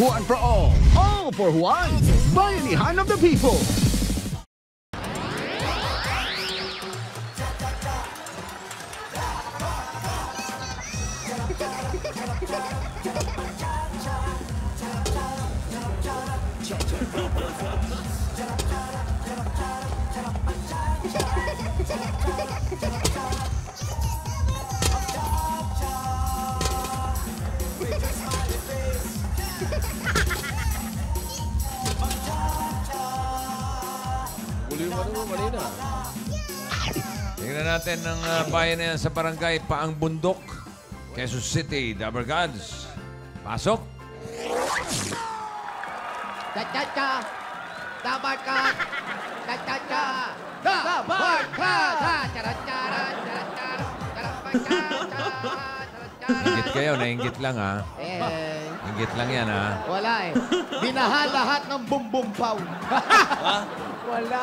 Juan for all for Juan. Bayanihan of the people. Tingnan natin ng bayan na yan sa barangay Paang Bundok, Quezon City, Dabber Gods. Pasok! Cha-cha-cha! Dabarkat! Cha-cha-cha! Dabarkat! Ingit kayo, nainggit lang ha. Ingit lang yan ha. Wala eh. Binaha lahat ng bumbum paw. Wala.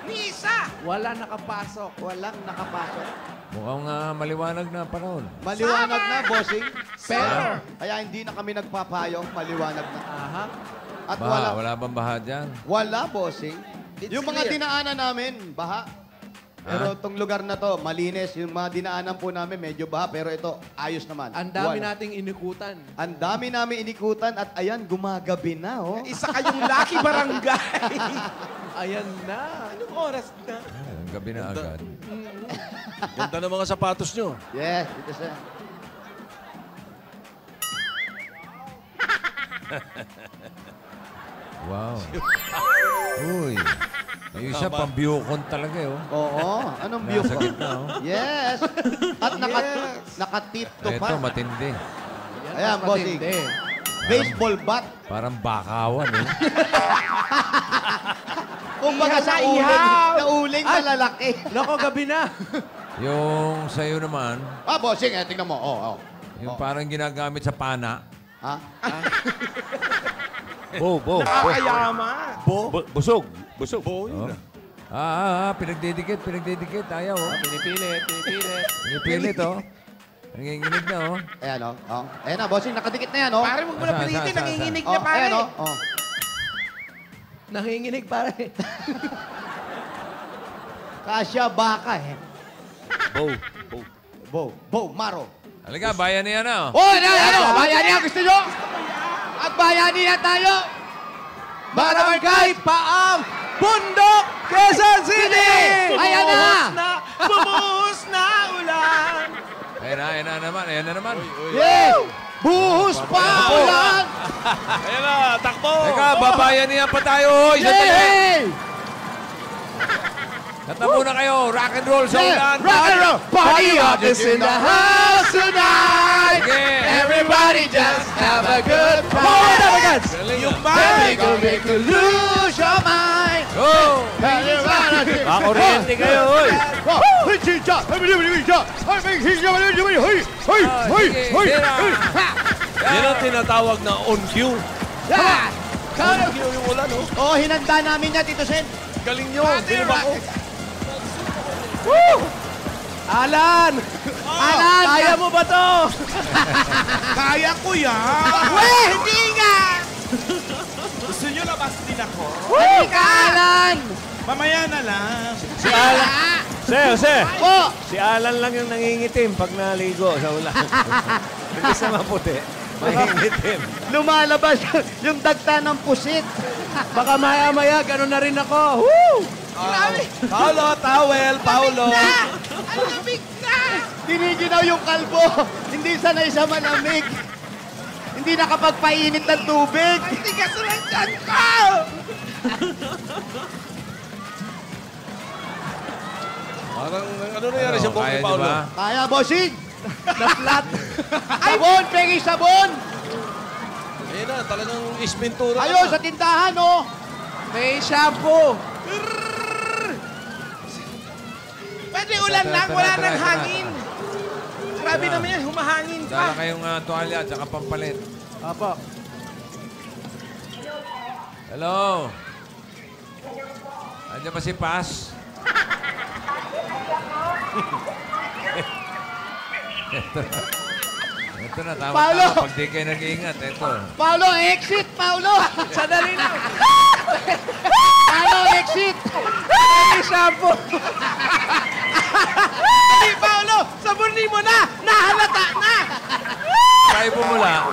Lisa! Wala nakapasok. Walang nakapasok. Mukhang maliwanag na panahon. Maliwanag na, bossing. Pero, Summer. kaya hindi na kami nagpapayong. Maliwanag na. Aha. At Baha, wala bang baha dyan? Wala, bossing. It's Yung mga clear. dinaanan namin, baha. Pero itong lugar na to, malinis. Yung mga dinaanan po namin, medyo baha. Pero ito, ayos naman. Ang dami Wala. nating inikutan. Ang dami namin inikutan at ayan, gumagabi na, oh. Isa kayong lucky barangay. Ayan na. Anong oras na? Ang gabi na agad. Ganda ng mga sapatos nyo. Yes, ito siya. Wow. Uy. Yung isa, pambiyokon talaga eh. Oh. Oo, anong view Nasa ko? gitna oh. Yes. At naka-tip to Ito, pa. matindi. Yan Ayan, mas bossing. matindi. Baseball bat. Parang bakawan eh. Kung baga sa uling, na uling na lalaki. Nako, gabi na. Yung sa'yo naman, Bossing, tingnan mo. Oh. yung parang ginagamit sa pana. Ha? Nakakayama. Busog. Bo, yun Oh. Pinagdidikit. Ayaw oh. Pinipilit. Pinipilit oh. Nanginginig na oh. Ayan, oh. Ayan na, bossing, nakadikit na yan, oh. Pare, huwag mo na Asa, pilitin. asa, Nanginginig Oh, na, pare. ayan, oh. Nanginginig pare. Kasya baka, eh. Bow. Maro. Halika, bayan niya na oh. Oh, ano? Bayanihan, gusto nyo? At bayanihan tayo. Barangay Paang Bundok, Quezon City! Ayan na! Bumuhos na ulan. Ayan na naman. Yes! Buhos pa ulan! Ayan na, takbo. Teka, babayan niya pa tayo. Sandali. Yay! Kanta muna kayo. Rock and roll sa ulan. Rock and roll! Party up is in the house tonight! Sige. Everybody just have a good time! Yung Make you lose your mind! Go! Makuryente kayo, hoy! Yan ang tinatawag na on cue. On cue yung ulan, oh. Oh, hinanda namin yan, Tito Sen. Galing nyo. Sino ba ko? Alan! Alan! Kaya mo ba to? Kaya ko yan. Weh, hindi nga! Gusto nyo labas din ako? Hindi ka, Alan! Mamaya na lang. Si Alan. Jose. Po! Si Alan lang yung nangingitim pag naligo sa ulan. Hindi sa maputi. Nangingitim. Lumalabas yung dagta ng pusit. Baka maya-maya, gano'n na rin ako. Woo! Paulo, towel, Paulo. Ang lamig na! Diniginaw yung kalbo. Hindi sanay sa malamig. Hindi nakapagpainit ng tubig. Ang tigas lang dyan ko! Parang ano nangyari sa buhok Kaya ni niyo Paulo? ba? Kaya, bossing! Na-flat. Sabon! Pengi sabon! Ayun na, talagang ispintura. Ayun, sa tindahan, oh! May shampoo. Pwede ulan lang, wala Tara, nang tara. hangin. Grabe naman yan, humahangin Dala pa. kayong tuwalya at saka pampalit. Apo. Hello? Andiyan ba si Paz? Ito Ito na, tama, Paolo! tama. Pag di kayo nag-iingat, ito. Paolo, exit! Paolo! Sandali lang. Paolo, exit! May shampoo. Hindi, Paolo. Sabunin mo na. Nahalata na. Tayo pumula.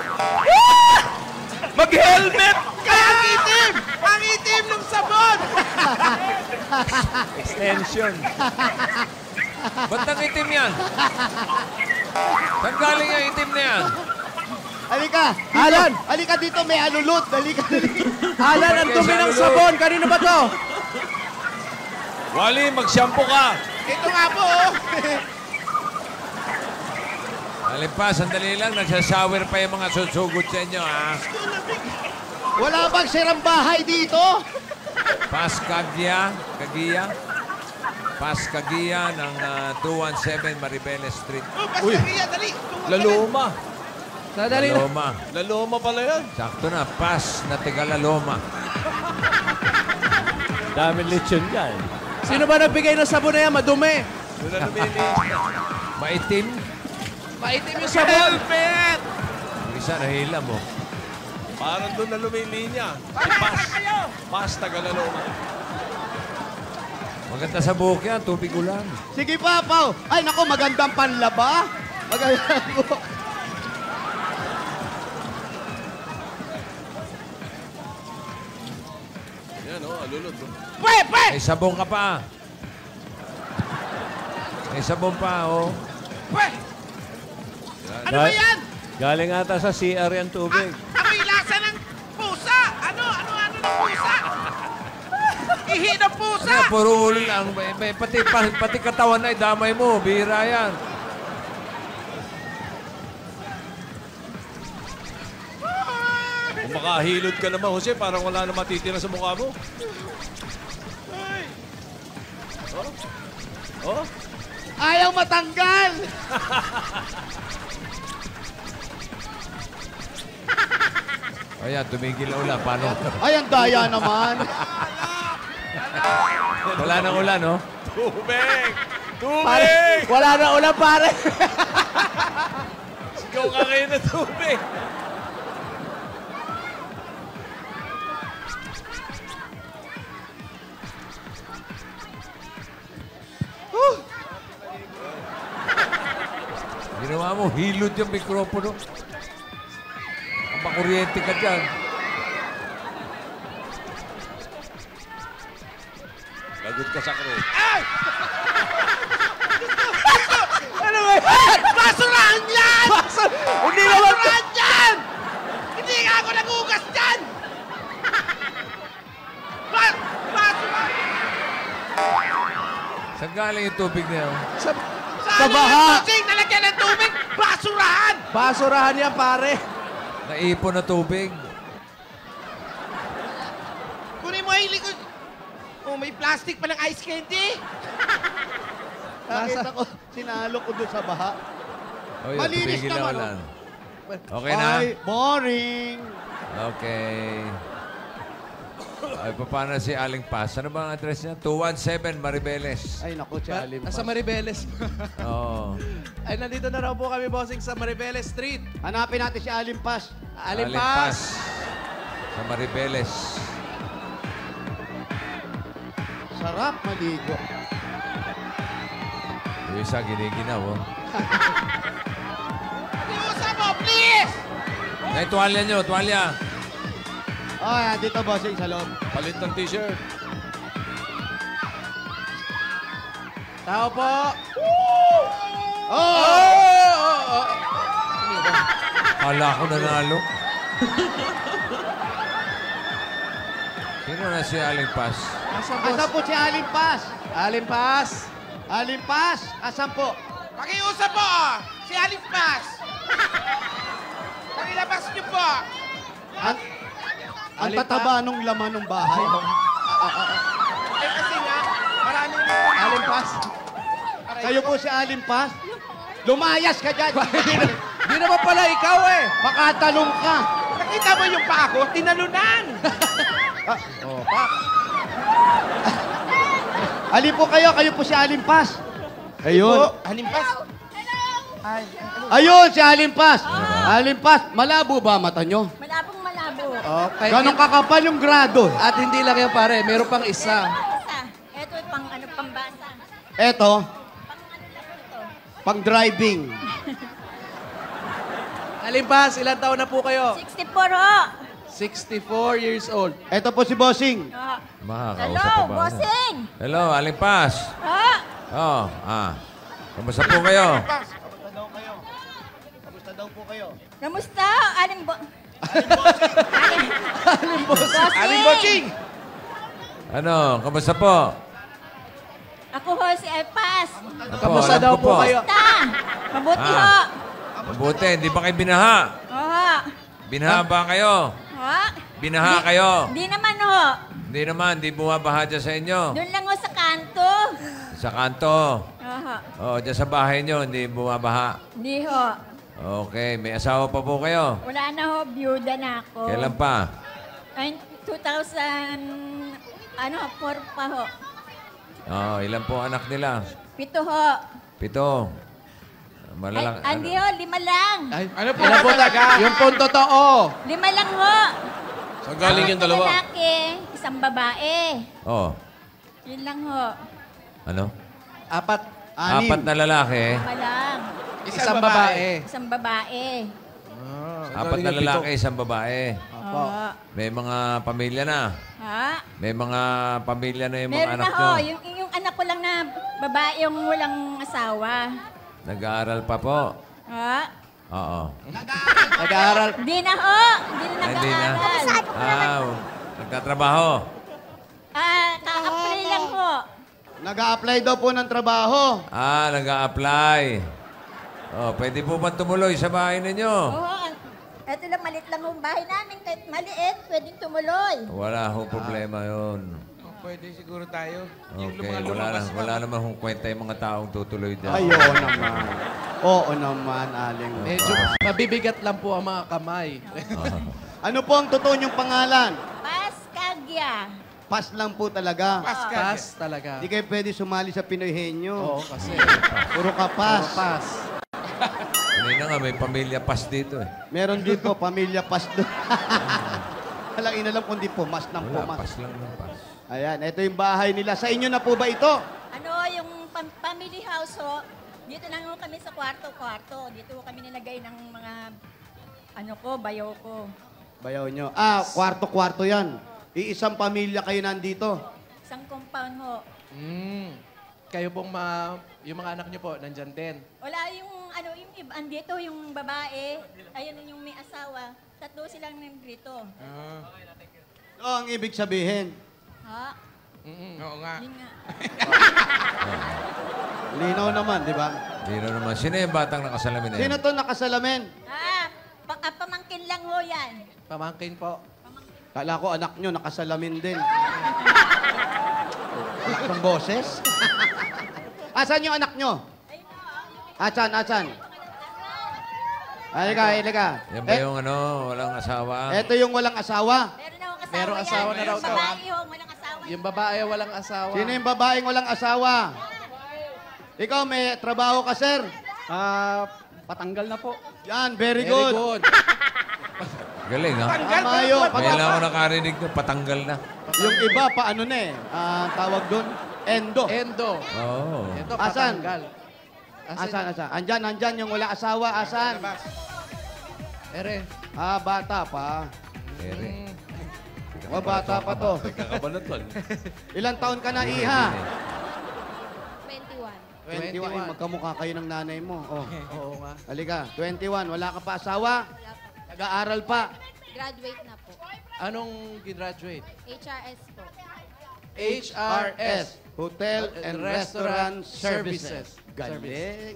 Mag-helmet. Kaya ang itim. Ang itim ng sabon. Extension. Ba't ang itim yan? Saan galing yung itim na yan? Halika! Dito. Alan! Halika dito, may alulot. Halika dito. Alan, ang dumi ng sabon. Kanino ba to? Wally, mag-shampoo ka. Ito nga po. Oh. Alin pa, sandali lang. Nagsashower pa yung mga susugot sa inyo, ha? Wala bang sirang bahay dito? Kagiya ng 217 Maribeles Street. Uy, Laloma. Sandali lang. Laloma. Laloma pala yan. Sakto na, na Tigalaloma. Daming lechon dyan. Sino ba nagbigay ng sabon na yan? Madumi. Doon na lumilinis. Maitim. Maitim yung sabon. Helmet! Isa nahila mo. Parang doon na lumilinya. Pas, Taga-Laloma. Maganda sa buhok yan, tubig ulan. Sige pa, Pao. Ay, naku, magandang panlaba. Magandang buhok. Yan, oh, alulot. Oh. May sabong ka pa. May sabong pa, oh. Ano ba yan? Galing ata sa CR yung tubig. Amoy lasa ng pusa. Ano ng pusa? Ihi ng pusa. Ano, puro ulo lang. Pati katawan ay damay mo. Bira yan. Kung makahilod ka naman, Jose, parang wala na matitira sa mukha mo. Oh? Ayaw matanggal. Ayan, tumigil na ulan. Paano? Ay, ang daya naman. Wala nang ulan, no? Tubig! Pare, Tubig! wala na ulan, pare. Sigaw ka kayo na tubig! Ginawa mo, hilod yung mikropono. Ang makuryente ka dyan. Lagot ka sa crew. Ano ba yan? Basurahan yan! Hindi naman basurahan yan! Hindi nga ako nagugas dyan! Basurahan! Saan galing yung tubig na yun? Sa baha! Saan nalagyan ng tubig? Basurahan! Basurahan yan, pare. Naipon na tubig. Kunin mo ay likod. Oh, may plastic pa ng ice candy. Nakita ko, sinalo ko doon sa baha. Oh, yun, Malinis tumigil na naman, ulan. Okay na? Ay, boring. Okay. Ay, paano si Aling Paz? Ano ba ang address niya? 217 Maribeles. Ay, naku, si Alim. Nasa Maribeles. Oo. Ay, nandito na raw po kami, bossing, sa Maribeles Street. Hanapin natin si Alim Paz. Alimpas. Sa Maribeles. Sarap maligo. Yung isa, giniginaw, oh. Iusap mo, please! Ay, tuwalya nyo, tuwalya. Oh, yan, dito, bossing, sa loob. Palit ng t-shirt. Tao po. Oh! Kala ko nanalo. Sino na si Aling Paz? Asan po si Alim Paz? Alimpas. Alim Paz, asan po? Pakiusap po, si Alimpas. Pakilabas niyo po. Ang tataba nung laman ng bahay. Eh kasi nga, marami na po. Alimpas. Kayo po si Alim Paz? Lumayas ka dyan. Di naman pala ikaw eh. Makatalong ka. Nakita mo yung pa ako, tinalunan. Oh, pa. Alin po kayo? Kayo po si Alim Paz. Ayun. Alimpas. Ayun, si Alimpas. Alimpas, malabo ba mata nyo? Malabong malabo. Okay. Ganong kakapal yung grado. At hindi lang yan pare, meron pang isa. Isa. Ito pang ano, pambasa. Eto, Pang ano lang ito. pang driving. Alimpas, ilan taon na po kayo? 64 ho. 64 years old. Eto po si Bossing. Makakausap Hello, pa ba? bossing. Hello, Aling Paz. Ha? Oh, Kamusta po kayo? Kamusta daw po kayo? Kamusta? Aling Aling Bossing! Ano, kamusta po? Ako ho si Elpas. Ako, Kamusta alam daw ko po kayo? Ta. Mabuti ho. Ah. Mabuti, hindi ba kayo binaha? Oo. Binaha ba kayo? Ha? Binaha kayo? Di naman ho. Hindi naman, hindi bumabaha dyan sa inyo. Doon lang ho sa kanto. Sa kanto. Oo. Oh, dyan sa bahay nyo, hindi bumabaha. Di ho. Okay, may asawa pa po kayo. Wala na ho. Byuda na ako. Kailan pa? Ay, 2000... Ano, 4 pa ho. Oh, ilan po anak nila? 7 ho. 7. Ay, Malalang... hindi ho. 5 lang. Ay, ano po talaga? Yung po totoo. 5 lang ho. Saan galing yung dalawa? Isang lalaki, isang babae. Oh, Yun lang ho. ano? Apat. Anim. 4 na lalaki. Lima lang. Isang babae. Isang babae. 4 na lalaki, isang babae. Oo. May mga pamilya na. Ha? May mga pamilya na yung mga Meron anak na nyo. ho. Yung anak ko lang na babae, yung walang asawa. Nag-aaral pa po. Ha? Oo. Nag-aaral. Hindi na ho. Hindi na Hindi na. nag-aaral. Nagtatrabaho. Ka-apply lang ho. Nag-a-apply daw po ng trabaho. Nag-a-apply. Oh, pwede po ba tumuloy sa bahay ninyo? Oo. Ito lang, maliit lang ang bahay namin. Kahit maliit, pwedeng tumuloy. Wala ho problema yun. Pwede siguro tayo. Okay, wala naman hong kwenta yung mga taong tutuloy dyan. Ay, oo naman. Oo naman, Aling. Medyo mabibigat lang po ang mga kamay. Ano po ang totoo niyong pangalan? Paskagya. Pas lang po talaga. Pass talaga. Hindi kayo pwede sumali sa Pinoy Henyo. Oo, kasi. Puro ka pas. Pass. Kanina nga, may pamilya pas dito eh. Meron din po, pamilya pas doon. Walang inalam kundi pumas ng Wala, pumas. pas lang ng pas. Ayan, ito yung bahay nila. Sa inyo na po ba ito? Ano, yung family house ho, dito lang ho kami sa kwarto-kwarto. Dito ho kami nilagay ng mga, ano ko, bayaw ko. Bayaw nyo. Kwarto-kwarto yan. Iisang pamilya kayo nandito. Isang compound ho. Kayo pong yung mga anak niyo po, nandyan din. Wala yung, ano, yung iba, andito yung babae, ayun yung may asawa. 3 silang nandito. So, ang ibig sabihin, Ha? Oo nga. Yun nga. linaw naman, di ba? Dino naman. Sino yung batang nakasalamin na Sino yan? to nakasalamin? Pamangkin lang ho yan. Pamangkin po. Kala ko anak nyo nakasalamin din. Anak ng boses? Asan yung anak nyo? Asan? Halika. Yan ba yung walang asawa? Ito yung walang asawa. Meron Merong akong asawa asawa yan. na raw Yung to. babae ho, walang asawa. Yung babae walang asawa. Sino yung babaeng walang asawa? Ikaw, may trabaho ka, sir? Patanggal na po. Yan, very Very good. good. Galing, ha? Tama yun. Ngayon lang ako nakarinig na patanggal na. Yung iba, paano na eh? Tawag doon? Endo. Endo. Oo. Ito, Asan? patanggal. Asan? Andyan yung wala asawa. Asan? Ere. Bata pa. Ere. Bata pa to. Kakabalat lang. Ilang taon ka na, Iha? 21. 21. Ay, magkamukha kayo ng nanay mo. Oh. Oo nga. Halika, 21. Wala ka pa asawa? Nag-aaral pa? Graduate na po. Anong graduate? HRS po. HRS. Hotel and Restaurant Services. Services. Galing.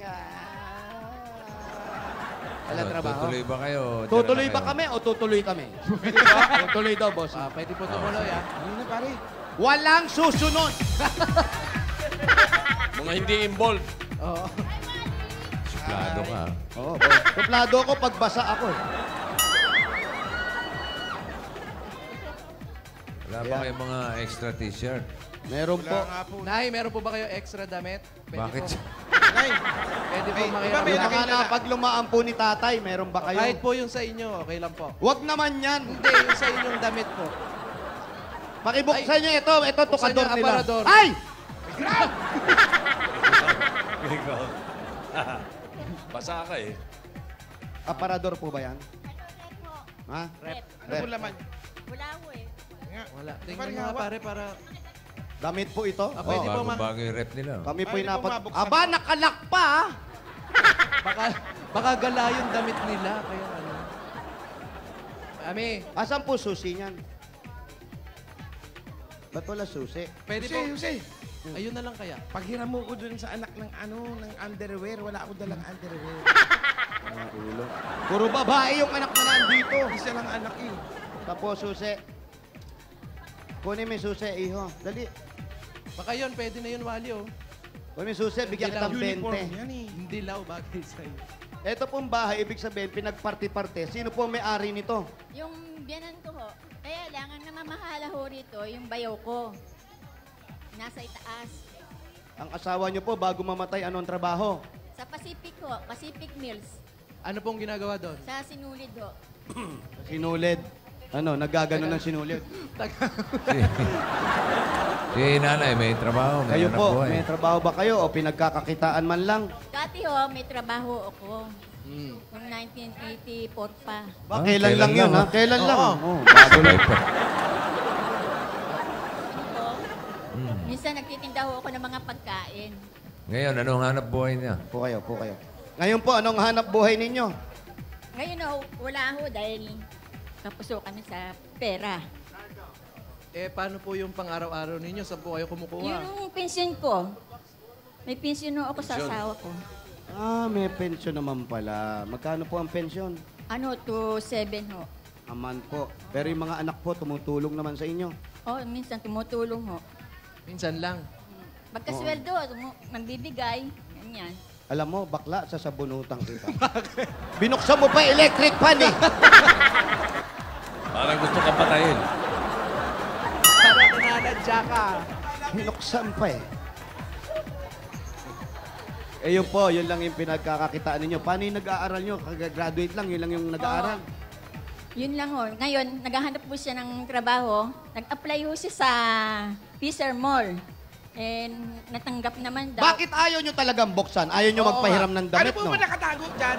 Wala Ano, trabaho? Tutuloy ba kayo? Diyan Tutuloy na ba kayo? kami o tutuloy kami? Tutuloy daw, boss. Pwede po tumuloy, ah. Walang susunod. Mga hindi involved. Oo. Suplado ka. Oo, boss. Suplado ako pagbasa ako. Wala ba kayong mga extra t-shirt? Meron po. Nay, meron po ba kayo extra damit? Pwede Bakit? po. Nay, Pwede po Ay, iba makiram. may Yung mga nakita na- napaglumaan po ni tatay, meron ba kayo? Kahit po yung sa inyo, okay lang po. Wag naman yan. Hindi, yung sa inyong damit po. Pakibuksan niyo ito. Ito, Buksan tukador niyo, nila. aparador. Ay! Basa ka eh. Aparador po ba yan? Ha? Rep. Ano po laman? Wala ko eh. Wala. Tingnan Parang mo nga hawak. pare para... Damit po ito? Ah, pwede po Bago yung rep nila. Kami po Pwede yung po mabuksan Aba, po. nakalak pa ah. Baka gala yung damit nila. Kaya ano. Ami, Asan po susi niyan? Ba't wala susi? pwede po... Jose, Ayun na lang kaya. paghiram mo ko dun sa anak ng ng underwear. Wala ako dalang underwear. Puro babae yung anak na nandito. Isa lang anak eh. Tapos susi. Kunin mo yung susi, iho. Dali. Baka yun, pwede na yun, Wally, oh. Kunin mo yung susi, bigyan kita ng Uniform 20. yan eh. Hindi law, bagay sa'yo. Ito pong bahay, ibig sabihin, pinagparti-parte. Sino po ang may-ari nito? Yung biyanan ko ho. Kaya lang, ang namamahala ho rito, yung bayaw ko. Nasa itaas. Ang asawa niyo po, bago mamatay, anong trabaho? Sa Pacific ho, Pacific Mills. Ano pong ginagawa doon? Sa Sinulid ho. Sinulid. Ano, nagagano ng sinulid. Si nanay, may trabaho, may Kayo anak po, buhay. may trabaho ba kayo o pinagkakakitaan man lang? Dati ho, may trabaho ako. Hmm. Noong 1984 pa. Ba, Ah, kailan lang yun, ha? ah. Kailan lang? Oo. Oh, bago lang. Sabay pa. Ano ho? Minsan nagtitinda ho ako ng mga pagkain. Ngayon, anong hanap buhay niya? Po kayo, po kayo. Ngayon po, anong hanap buhay ninyo? Ngayon ho, wala ho dahil tapos ho kami sa pera. Eh, paano po yung pang-araw-araw ninyo? Saan po kayo kumukuha? Yung pension ko, may pension ho ako sa asawa ko. Ah, may pensyon naman pala. Magkano po ang pensyon? Ano, to 7 ho. Aman po. Pero yung mga anak po, tumutulong naman sa inyo. Oh, minsan tumutulong ho. Minsan lang. Pagkasweldo, magbibigay. Ganyan. Alam mo, bakla, sasabunutan kita. Binuksan mo pa yung electric fan eh. Parang gusto ka patayin. Para nananadya ka. Binuksan pa eh. Eh yun po, yun lang yung pinagkakakitaan ninyo. Paano yung nag-aaral nyo? Kag-graduate lang, yun lang yung nag-aaral. Yun lang ho. Ngayon, naghahanap po siya ng trabaho. Nag-apply ho siya sa Fisher Mall. And natanggap naman daw. Bakit ayaw nyo talagang buksan? Ayaw nyo Oo magpahiram ng Ano damit, po no? ba nakatago dyan?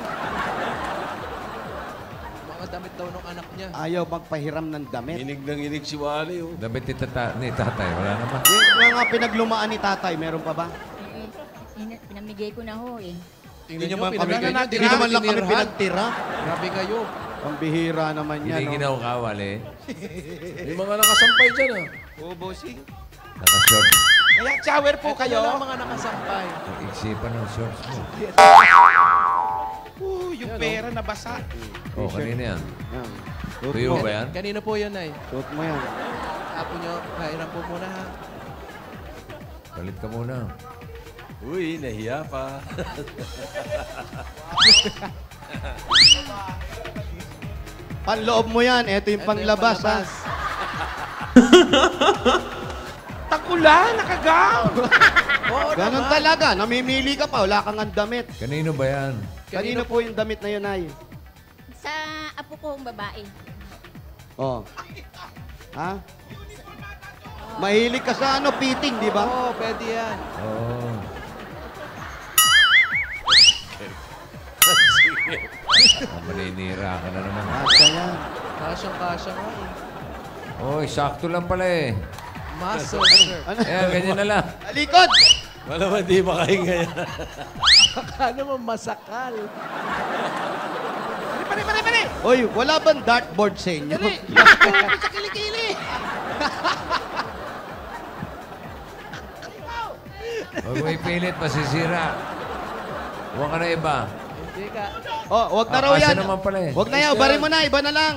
Mga damit daw ng anak niya. Ayaw magpahiram ng damit. Inig ng inig si Wally. Oh. Damit ni tatay, wala naman. Yung mga pinaglumaan ni tatay, meron pa ba? Pinamigay ko na ho eh. Tingnan nyo, naman pinamigay nyo. Hindi naman lang kami tinirhan. pinagtira. Grabe kayo. Pambihira naman yan, no? Hiniginaw ka, Wally. May mga nakasampay dyan ah. Oo, bossing. Naka-short. Kaya shower po Ito kayo. na lang mga nakasampay. Nag-iksipan ng shorts mo. Yung pera na basa. Oh, kanina yan. Yan. Suot Tuyo mo. ba yan? Kanino po yun, Nay? Suot mo yan. Apo nyo, kailan po muna ha. Palit ka muna. Uy, nahiya pa. Panloob mo yan. Ito yung Ito panglabas, ha? Takula, nakagaw. Oo Ganon naman. talaga. Namimili ka pa. Wala kang ang damit. Kanino ba yan? Kanino po yung damit na yun, ay? Sa apo kong babae. Oh. Ha? Mahilig ka sa ano, fitting, di ba? Oo, pwede yan. Oh. Maninira ka na naman. Kasya yan. Kasyang-kasya nga eh. Oy, sakto lang pala eh. Muscle, sir. Ano? Ayan, ganyan na lang. Alikod! Wala ba di makahinga yan? Baka naman masakal. Pare. Oy, wala bang dartboard sa inyo? Sa kilikili. Huwag mo ipilit, masisira. Huwag ka na iba. Hindi ka. Oh, wag na raw Kasya yan. naman pala eh. Wag na yan, bari mo na, iba na lang.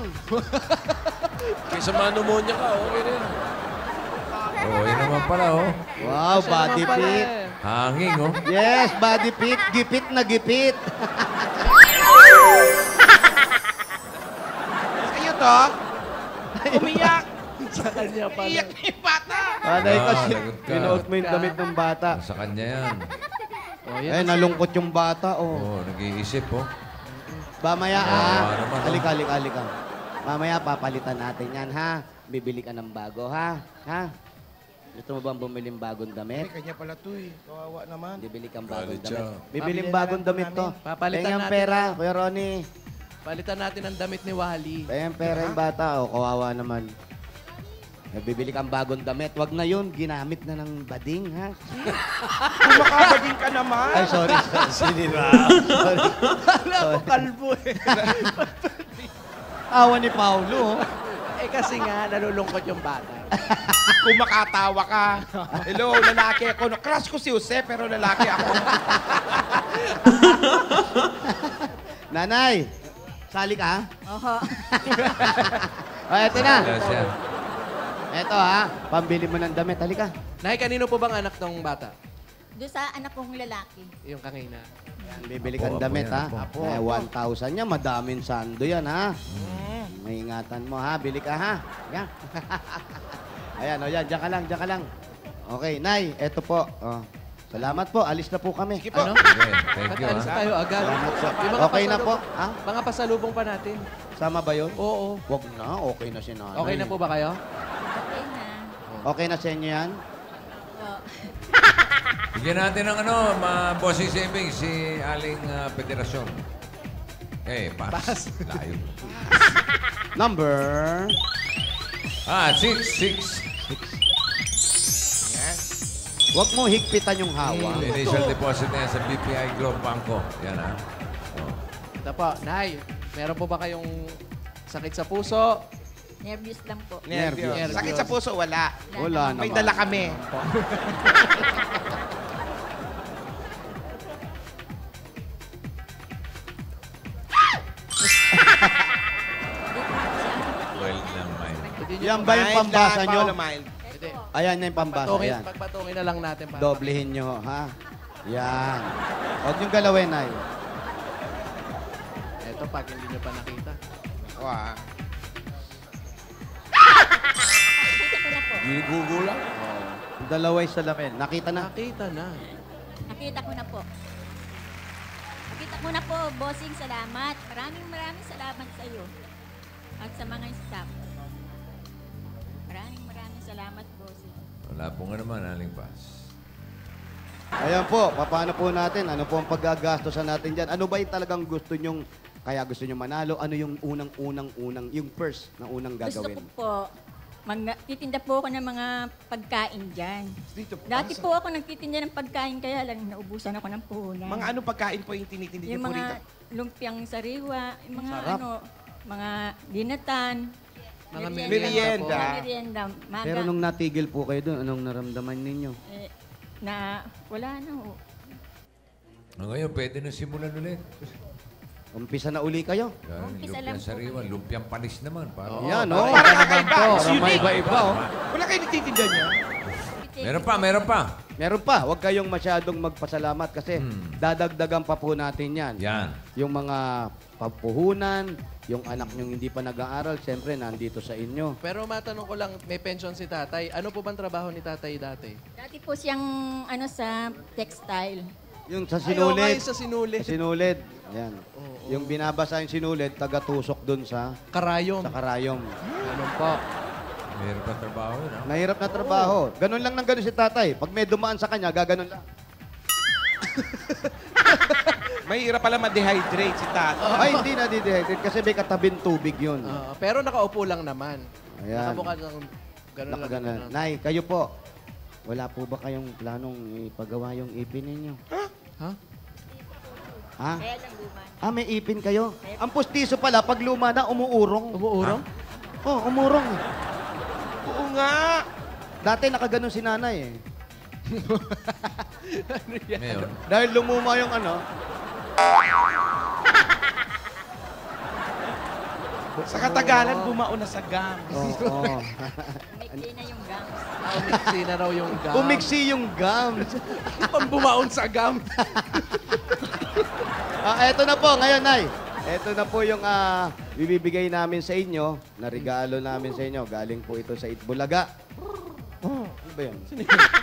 Kaysa manumonya ka, okay na yan. Oo, yun naman pala oh. Wow, Kasya body naman pala fit. eh. Hanging oh. Yes, body fit. Gipit na gipit. Kayo to, umiyak. Sa kanya pala. Iyak na yung bata. Panay Ah, kasi lagot ka. pinuot mo yung damit ng bata. Sa kanya yan. Oh, Eh, nalungkot yung bata, Oo, nag-iisip, oh. Mamaya, naman, halika. Mamaya, papalitan natin yan, ha? Bibili ka ng bago, ha? Ha? Gusto mo bang bumili ng bagong damit? Kanya pala to eh. Kawawa naman. Bibili kang bagong Galit siya. damit. Bibili ng bagong damit to. Papalitan Tingnan natin pera, ano. Kuya Ronnie. Palitan natin ang damit ni Wally. Tingnan pera yung bata, kawawa naman. Eh, bibili kang bagong damit. Wag na yun, ginamit na ng bading, ha? Kumakabading ka naman. Ay, sorry. Sinira. Sorry. Kalbo eh. Awa ni Paulo. Eh kasi nga, nalulungkot yung bata. Kumakatawa ka. Hello, lalaki ako. Crush ko si Jose, pero lalaki ako. Nanay, sali ka, ha? Oho. Eto na. Wala siya. Eto, ha? Pambili mo ng damit. Halika. Nay, kanino po bang anak ng bata? Doon sa anak kong lalaki. Yung kanina. Bibili kang Apo, damit, yan, ha? apo. Eh, 1,000 niya. Madaming sando yan, ha? May ingatan mo, ha? Bili ka, ha? Yan. Ayan, o yan. Diyan ka lang. Okay, Nay, eto po. Oh. Salamat po. Alis na po kami. Sige po. Ano? Okay, thank you, Alis ha? na tayo agad. Salamat po. Yung mga Okay na po, pasalubong- ha? Mga pasalubong pa natin. Sama ba yun? Oo. Wag na. Okay na si Nanay. Okay na po ba kayo? Okay na. Okay na sa inyo yan? Oh. Bigyan natin ng bossing savings si Aling Federasyon. Eh, pass. Layo. Number... 6. Wag mo higpitan yung hawa. Initial deposit na yan sa BPI Globe Banco. Yan, ha? Oh. Ito po, Nay, meron po ba kayong sakit sa puso? Nervous lang po. Nervyos. Nervyos. Sakit sa puso, wala. Wala May naman. dala kami. Well naman. Pwede nyo Yan po- ba yung pambasa nyo? Paolo, mild. Pwede. Ayan na yung pambasa. Patungin, Ayan. pagpatungin na lang natin. para- Doblehin nyo, ha? Yan. Huwag nyo galawin, Nay. Ito, pag hindi nyo pa nakita. Wow. Nakita ko na po. Ginigugulang. Dalaway salamin. Nakita na? Nakita na. Nakita ko na po. Nakita ko na po, bossing, salamat. Maraming salamat sa iyo. At sa mga staff. Maraming salamat, bossing. Wala po nga naman, Aling Pass. Ayan po, paano po natin? Ano po ang paggagastosan natin dyan? Ano ba yung talagang gusto nyong, kaya gusto nyong manalo? Ano yung unang, yung first na unang Gusto gagawin? ko po, titinda po ako ng mga pagkain dyan. Dito po. Dati po ako nagtitinda ng pagkain, kaya lang naubusan ako ng puhunan. Mga anong pagkain po yung tinitindi niyo Yung po rito? mga lumpiang sariwa, yung mga Sarap. mga dinatan. Mga merienda. Merienda. Maga. Pero nung natigil po kayo doon, anong naramdaman ninyo? Na wala na ho. Ngayon, pwede na simulan ulit. Umpisa na uli kayo? Yan, Umpisa lumpiang lang po. sariwa, lumpiang panis naman. Parang, Yan, oh, oh. Parang kakaiba. It's Parang may unique. iba-iba, oh. Wala kayo nagtitinda niya? Meron pa. Meron pa, huwag kayong masyadong magpasalamat kasi dadagdagan pa po natin yan. Yan. Yung mga papuhunan, yung anak nyong hindi pa nag-aaral, siyempre nandito sa inyo. Pero matanong ko lang, may pension si tatay. Ano po bang trabaho ni tatay dati? Dati po siyang sa textile. Yung sa Ay, sinulid. okay, sa sinulid. Sa sinulid. Yan. Yung binabasa yung sinulid, taga-tusok dun sa Karayom. karayom. Ganun po. Meron pa trabaho yun, ha? Mahirap na trabaho. Ganun lang ng ganun si tatay. Pag may dumaan sa kanya, gaganon lang. Mahirap pala ma-dehydrate si Tato. Ay, hindi na didehydrate kasi may katabing tubig yun. Pero nakaupo lang naman. Ayan. Nakabuka lang. Ganun lang. Nakaganon. ganun. Nay, kayo po. Wala po ba kayong planong ipagawa yung ipin ninyo? Ha? Ha? Kaya lang luma. Ah, may ipin kayo? Ang pustiso pala, pag luma na, umuurong. Umuurong? Oh, umurong. Oo nga. Dati nakaganon si nanay eh. Ngayon, Dahil lumuma yung ano, Sa katagalan, bumao na sa gam. oo. Umikli na yung gums. Umiksi na raw yung gum. Umiksi yung gums. Pambumaon sa gum. Eto na po, ngayon, Nay. Eto na po yung bibibigay namin sa inyo, na regalo namin sa inyo. Galing po ito sa Itbulaga. Ano ba yun?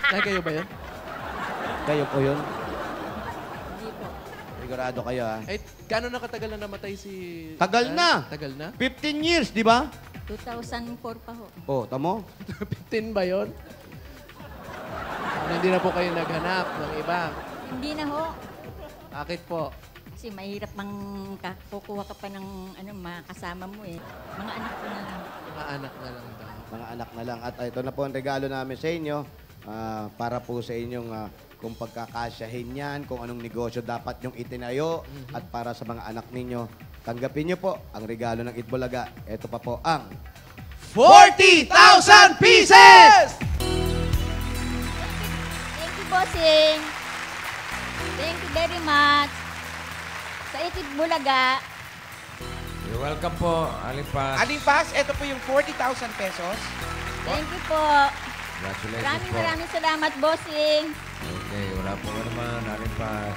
Nay, kayo ba yun? Kayo po yun? Sigurado kayo, ha? Eh, gano'n na katagal na namatay si... Tagal na. Tagal na? 15 years, di ba? 2004 pa ho. Oh, tamo? 15 ba yun? Hindi na po kayo naghanap ng iba. Hindi na ho. Bakit po? Kasi mahirap mang kukuha ka pa ng mga kasama mo eh. Mga anak ko na lang. Mga anak na lang daw. Mga anak na lang. At ito na po ang regalo namin sa inyo. Para po sa inyong kung pagkakasyahin yan, kung anong negosyo dapat yung itinayo. At para sa mga anak ninyo, tanggapin nyo po ang regalo ng Itbulaga. Ito pa po ang 40,000 pieces! Thank you, bossing. Thank you very much. Sa Itbulaga. You're welcome po, Aling Paz. Aling Paz, ito po yung 40,000 pesos. Thank you po. Congratulations Maraming po. maraming salamat, bossing. Okay, wala po naman, Aling Paz.